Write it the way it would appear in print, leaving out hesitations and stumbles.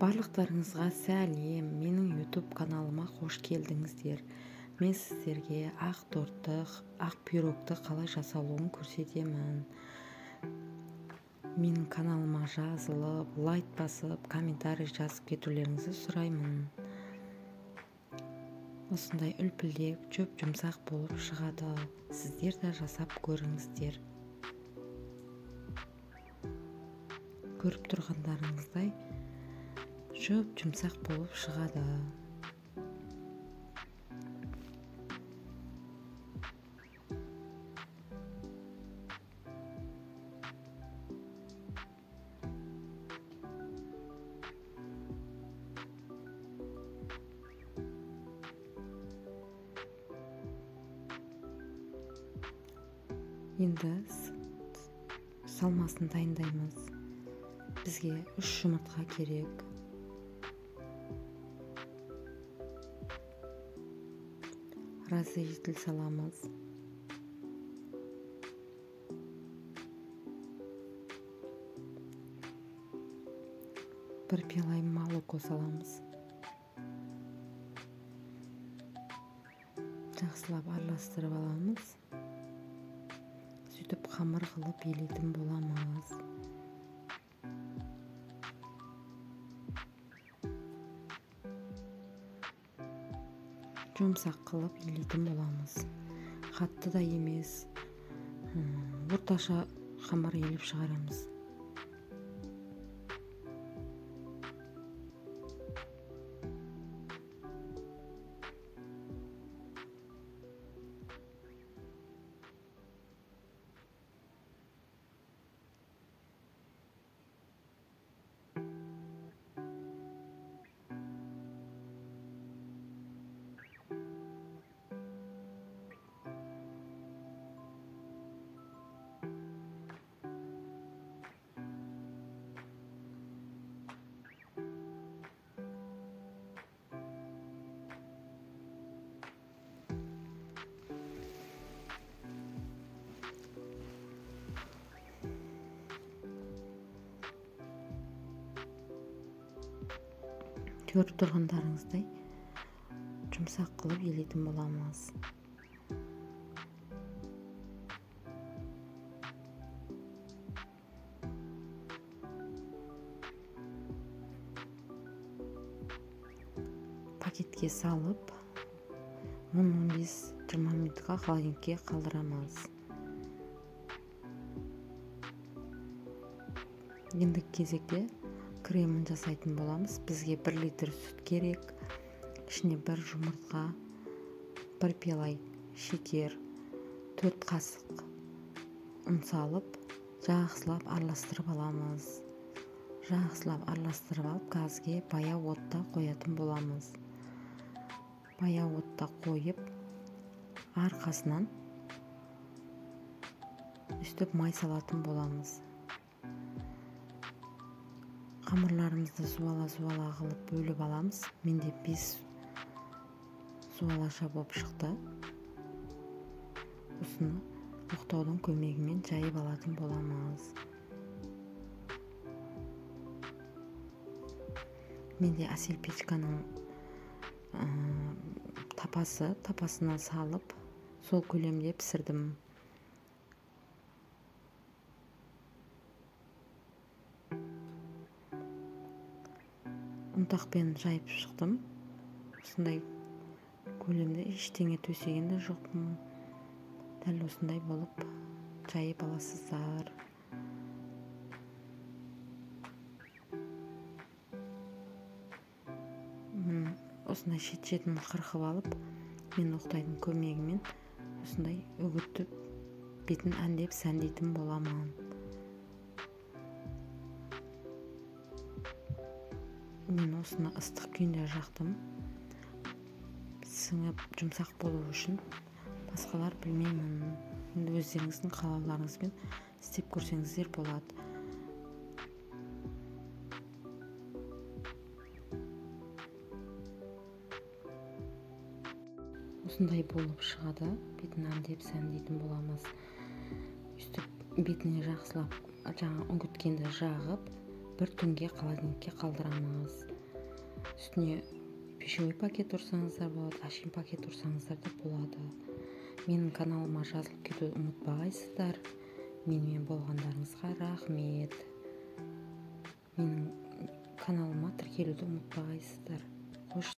Барлықтарыңызға сәлем, менің YouTube каналыма қош келдіңіздер. Мен сіздерге ақ тортты, ақ пирогты қалай жасалуын көрсетемін. Менің каналыма жазылып, лайк басып, комментарий жазып кетулеріңізді сұраймын. Осындай үлпілдек, жұмсақ болып шығады. Сіздер де жасап көріңіздер. Көріп тұрғандарыңыздай жұмсақ болып шығады. Енді салмасын дайындаймыз. Бізге 3 жұмыртқа керек. Разделитель саламыз. Бір пиала молоко саламыз. Жақсылап араластырып аламыз. Сөйтіп қамыр қылып елейтін боламыз. Жұмсақ қылып елейтін боламыз. Қатты да емес, орташа қамыр еліп шығарамыз. Көріп тұрғандарыңыздай жұмсақ қылып елейтін боламыз. Пакетке салып 10-15-20 минутқа холодильникке қалдырамыз. Ендігі кезекте кремін жасайтын боламыз. Бізге 1 литр сүт керек. Ішіне 1 жұмыртқа, 1 пиала шекер, 4 қасық ұн салып, жақсылап араластырып аламыз. Жақсылап араластырып алып, газге баяу отта қоятын боламыз. Баяу отта қойып, арқасынан үстіп май салатын боламыз. Қамырларымызды суала қылып бөліп аламыз. Менде 5 суалаша болып шықты. Осыны оқтаудың көмегімен жайып алатын боламыз. Менде Асел печканың тапасына салып, сол көлемде пісірдім. Ұнтақпен жайып шықтым. Осындай көлемде ештеңе төсеген де жоқпын. Дәл осындай болып жайып аласыздар. Осындай шет-шетін қырқып алып, мен оқтайдың көмегімен осындай үгітіп, бетін әндеп сәндейтін боламын. Мен осыны ыстық күйінде жақтым. Сіңіп жұмсақ болу үшін басқалар білмеймін. Енді өздеріңіздің қалауларыңызбен істеп көрсеңіздер болады. Осындай болып шығады. Бетін әндеп сәндейтін боламыз. Үстіп бетіне жақсылап үгіткенді жағып, бір түнге холодильникке қалдырамыз. Үстіне пищевой пакет ұрсаңыздар болады, ашин пакет ұрсаңыздар да болады. Менің каналыма жазылып кетуді ұмытпағайсыздар. Менімен болғандарыңызға рахмет. Менің каналыма тіркелуді ұмытпағайсыздар.